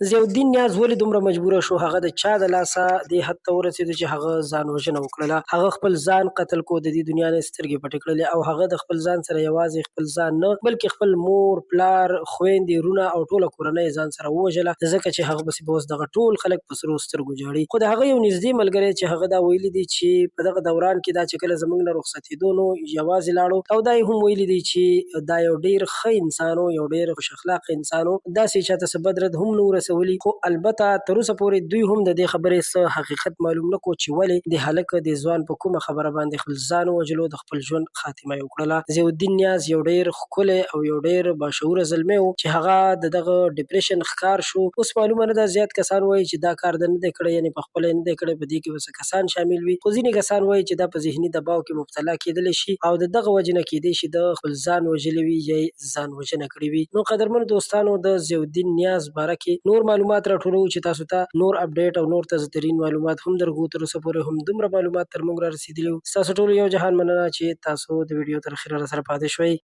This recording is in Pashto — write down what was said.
ضیاءالدین نیاز ولې دومره مجبوره شو؟ هغه د چا د لاسه دې حد ته ورسېدو چې هغه ځان وژنه وکړله. هغه خپل ځان قتل کو، د دې دنیا نه سترګې پټې کړلې او هغه د خپل ځان سره یوازې خپل ځان نه بلکې خپل مور، پلار، خویندې، وروڼه او ټوله کورنۍ یې ځان سره ووژله، ځکه چې هغه پسې به اوس دغه ټول خلک په سرو سترګو ژاړي. خو د هغه یو نږدې ملګری چې هغه دا ویلي دي چې په دغه دوران کې دا چې کله زموږ نه رخصتېدو نو یوازې لاړو او دا یې هم ویلي دي چې دا یو ډېر ښه انسان و، یو ډېر خوش اخلاقه انسان و، داسې چاته څه بد رد هم نه ورسولي. خو البته تر اوسه پورې دوی هم د دې خبرې څه حقیقت معلوم نه کو چې ولې د هلک د ځوان په کومه خبره باندې خپل ځان ووژلو، د خپل ژوند خاتمه یې وکړله. ضیاءالدین نیاز یو ډېر ښکلی او یو ډېر باشعوره زلمی و چې هغه د دغه ډپریشن ښکار شو. اوس معلومه نه ده، زیات کسان وایي چې دا کار ده نه دی کړی، یعنې پخپله یې نه دی کړی، په دې کې به څه کسان شامل وي. خو ځینې کسان وایي چې دا په ذهني دباو کې مبتلا کېدلی شي او د دغه وجې نه کېدی شي د خپل ځان وژلی وي یا یې ځان وژنه کړې وي. نو قدرمنو دوستانو، د ضیاءالدین نیاز باره کې نور معلومات راټولوو چې تاسو ته نور اپډیټ او نور تازه ترین معلومات هم درکوو. تر اوسه پورې هم دومره معلومات تر موږ را رسېدلي وو. ستاسو ټولو یو جهان مننه چې تاسو د ویډیو تر اخره راسره پاتې شوئ.